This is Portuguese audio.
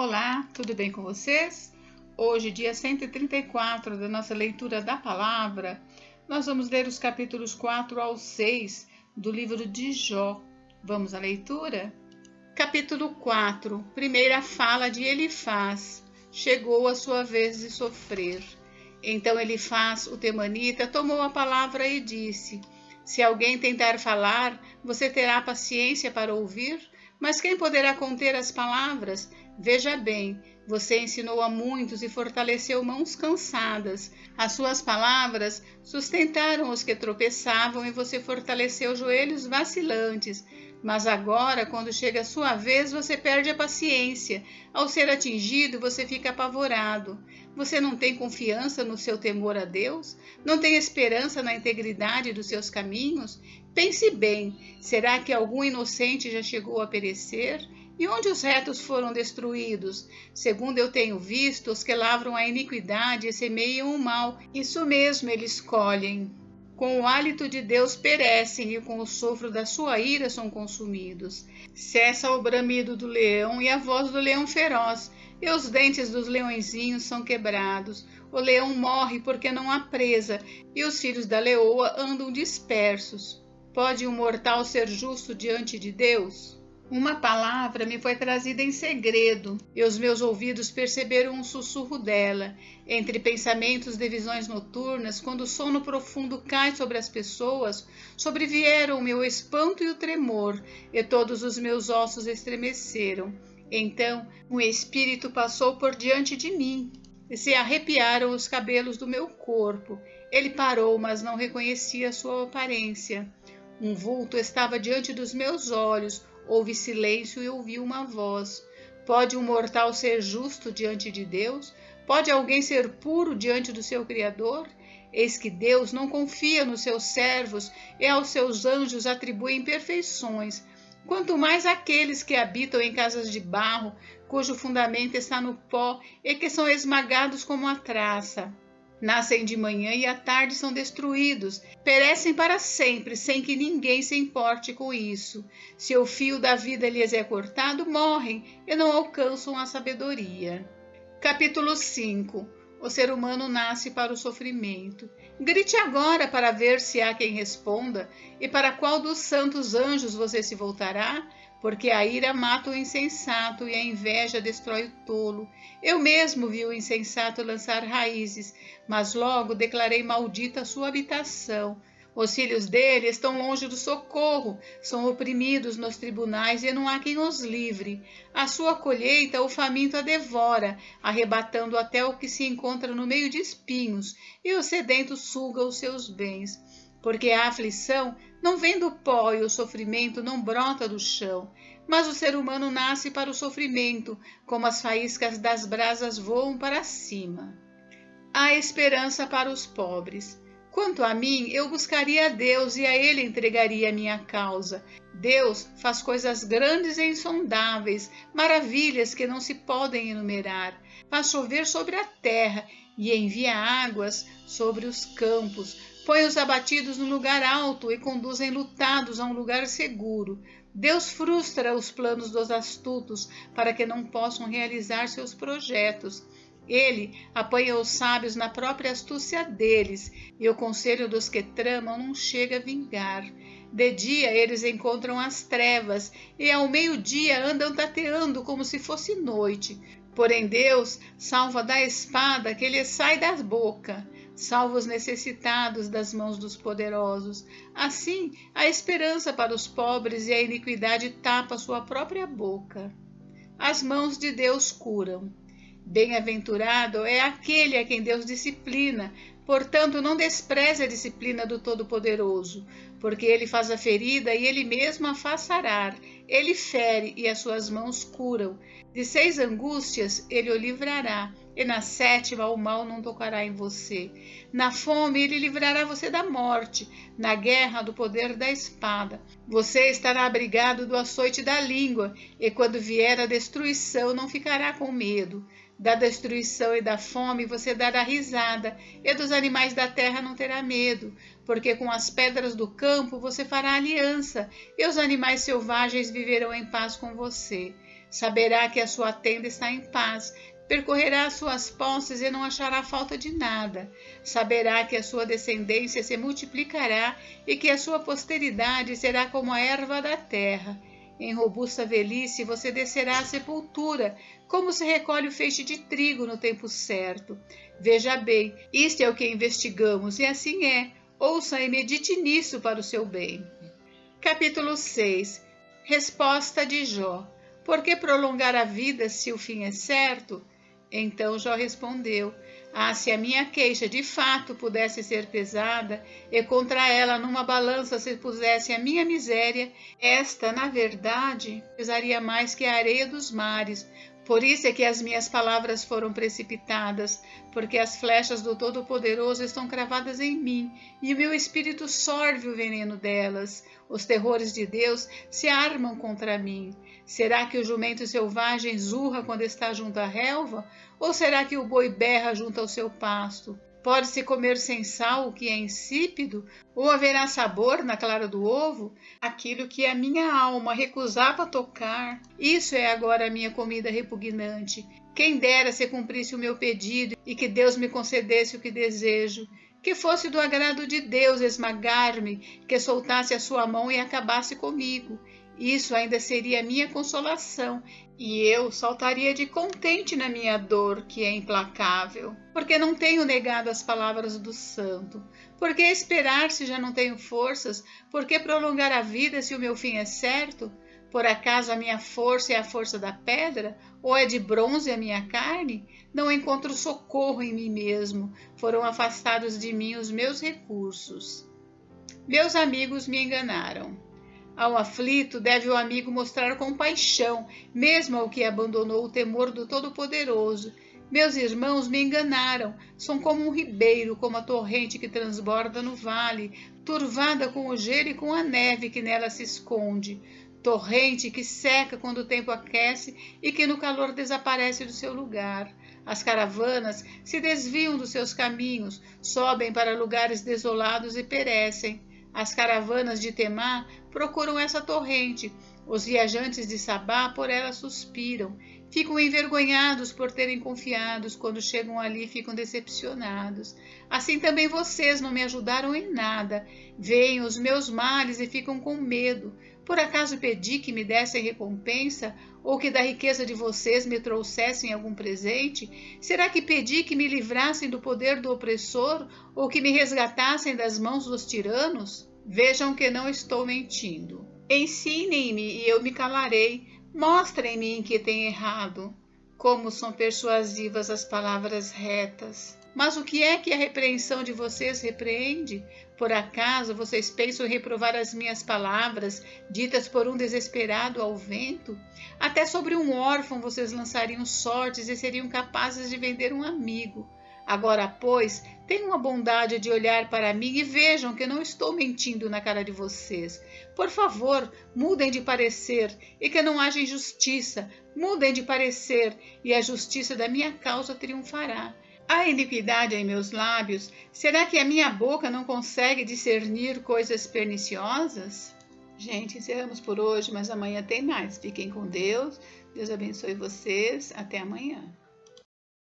Olá, tudo bem com vocês? Hoje, dia 134 da nossa leitura da palavra, nós vamos ler os capítulos 4 ao 6 do livro de Jó. Vamos à leitura? Capítulo 4, primeira fala de Elifaz. Chegou a sua vez de sofrer. Então Elifaz, o temanita, tomou a palavra e disse: Se alguém tentar falar, você terá paciência para ouvir? Mas quem poderá conter as palavras? Veja bem, você ensinou a muitos e fortaleceu mãos cansadas. As suas palavras sustentaram os que tropeçavam e você fortaleceu joelhos vacilantes. Mas agora, quando chega a sua vez, você perde a paciência. Ao ser atingido, você fica apavorado. Você não tem confiança no seu temor a Deus? Não tem esperança na integridade dos seus caminhos? Pense bem, será que algum inocente já chegou a perecer? E onde os retos foram destruídos? Segundo eu tenho visto, os que lavram a iniquidade e semeiam o mal, isso mesmo eles colhem. Com o hálito de Deus perecem e com o sopro da sua ira são consumidos. Cessa o bramido do leão e a voz do leão feroz, e os dentes dos leõezinhos são quebrados. O leão morre porque não há presa, e os filhos da leoa andam dispersos. Pode um mortal ser justo diante de Deus? Uma palavra me foi trazida em segredo, e os meus ouvidos perceberam um sussurro dela. Entre pensamentos de visões noturnas, quando o sono profundo cai sobre as pessoas, sobrevieram o meu espanto e o tremor, e todos os meus ossos estremeceram. Então, um espírito passou por diante de mim, e se arrepiaram os cabelos do meu corpo. Ele parou, mas não reconhecia sua aparência. Um vulto estava diante dos meus olhos. Houve silêncio e ouvi uma voz. Pode um mortal ser justo diante de Deus? Pode alguém ser puro diante do seu Criador? Eis que Deus não confia nos seus servos e aos seus anjos atribui imperfeições. Quanto mais aqueles que habitam em casas de barro, cujo fundamento está no pó e que são esmagados como a traça. Nascem de manhã e à tarde são destruídos, perecem para sempre, sem que ninguém se importe com isso. Se o fio da vida lhes é cortado, morrem e não alcançam a sabedoria. Capítulo 5. O ser humano nasce para o sofrimento. Grite agora para ver se há quem responda, e para qual dos santos anjos você se voltará? Porque a ira mata o insensato e a inveja destrói o tolo. Eu mesmo vi o insensato lançar raízes, mas logo declarei maldita a sua habitação. Os filhos dele estão longe do socorro, são oprimidos nos tribunais e não há quem os livre. A sua colheita o faminto a devora, arrebatando até o que se encontra no meio de espinhos, e o sedento suga os seus bens. Porque a aflição não vem do pó e o sofrimento não brota do chão, mas o ser humano nasce para o sofrimento, como as faíscas das brasas voam para cima. Há esperança para os pobres. Quanto a mim, eu buscaria a Deus e a Ele entregaria a minha causa. Deus faz coisas grandes e insondáveis, maravilhas que não se podem enumerar. Faz chover sobre a terra e envia águas sobre os campos. Põe os abatidos no lugar alto e conduz enlutados a um lugar seguro. Deus frustra os planos dos astutos para que não possam realizar seus projetos. Ele apanha os sábios na própria astúcia deles, e o conselho dos que tramam não chega a vingar. De dia eles encontram as trevas, e ao meio-dia andam tateando como se fosse noite. Porém Deus salva da espada que lhes sai da boca, salva os necessitados das mãos dos poderosos. Assim, há esperança para os pobres e a iniquidade tapa sua própria boca. As mãos de Deus curam. Bem-aventurado é aquele a quem Deus disciplina, portanto não despreze a disciplina do Todo-Poderoso, porque ele faz a ferida e ele mesmo a faz sarar, ele fere e as suas mãos curam. De 6 angústias ele o livrará, e na 7ª o mal não tocará em você. Na fome ele livrará você da morte, na guerra do poder da espada. Você estará abrigado do açoite da língua, e quando vier a destruição não ficará com medo. Da destruição e da fome você dará risada, e dos animais da terra não terá medo, porque com as pedras do campo você fará aliança, e os animais selvagens viverão em paz com você. Saberá que a sua tenda está em paz, percorrerá as suas posses e não achará falta de nada. Saberá que a sua descendência se multiplicará e que a sua posteridade será como a erva da terra. Em robusta velhice você descerá à sepultura, como se recolhe o feixe de trigo no tempo certo. Veja bem, isto é o que investigamos, e assim é. Ouça e medite nisso para o seu bem. Capítulo 6. Resposta de Jó. Por que prolongar a vida se o fim é certo? Então Jó respondeu: se a minha queixa de fato pudesse ser pesada, e contra ela numa balança se pusesse a minha miséria, esta, na verdade, pesaria mais que a areia dos mares. Por isso é que as minhas palavras foram precipitadas, porque as flechas do Todo-Poderoso estão cravadas em mim, e o meu espírito sorve o veneno delas. Os terrores de Deus se armam contra mim. Será que o jumento selvagem zurra quando está junto à relva? Ou será que o boi berra junto ao seu pasto? Pode-se comer sem sal o que é insípido? Ou haverá sabor na clara do ovo? Aquilo que a minha alma recusava tocar, isso é agora a minha comida repugnante. Quem dera se cumprisse o meu pedido e que Deus me concedesse o que desejo. Que fosse do agrado de Deus esmagar-me, que soltasse a sua mão e acabasse comigo. Isso ainda seria a minha consolação, e eu saltaria de contente na minha dor, que é implacável. Porque não tenho negado as palavras do santo? Por que esperar se já não tenho forças? Por que prolongar a vida se o meu fim é certo? Por acaso a minha força é a força da pedra? Ou é de bronze a minha carne? Não encontro socorro em mim mesmo. Foram afastados de mim os meus recursos. Meus amigos me enganaram. Ao aflito, deve o amigo mostrar compaixão, mesmo ao que abandonou o temor do Todo-Poderoso. Meus irmãos me enganaram. São como um ribeiro, como a torrente que transborda no vale, turvada com o gelo e com a neve que nela se esconde. Torrente que seca quando o tempo aquece e que no calor desaparece do seu lugar. As caravanas se desviam dos seus caminhos, sobem para lugares desolados e perecem. As caravanas de Temá procuram essa torrente. Os viajantes de Sabá por ela suspiram. Ficam envergonhados por terem confiado. Quando chegam ali, ficam decepcionados. Assim também vocês não me ajudaram em nada. Veem os meus males e ficam com medo. Por acaso pedi que me dessem recompensa, ou que da riqueza de vocês me trouxessem algum presente? Será que pedi que me livrassem do poder do opressor, ou que me resgatassem das mãos dos tiranos? Vejam que não estou mentindo. Ensinem-me e eu me calarei. Mostrem-me em que tenho errado. Como são persuasivas as palavras retas. Mas o que é que a repreensão de vocês repreende? Por acaso vocês pensam em reprovar as minhas palavras, ditas por um desesperado ao vento? Até sobre um órfão vocês lançariam sortes e seriam capazes de vender um amigo. Agora, pois, tenham a bondade de olhar para mim e vejam que não estou mentindo na cara de vocês. Por favor, mudem de parecer e que não haja injustiça. Mudem de parecer e a justiça da minha causa triunfará. Há iniquidade em meus lábios? Será que a minha boca não consegue discernir coisas perniciosas? Gente, encerramos por hoje, mas amanhã tem mais. Fiquem com Deus. Deus abençoe vocês. Até amanhã.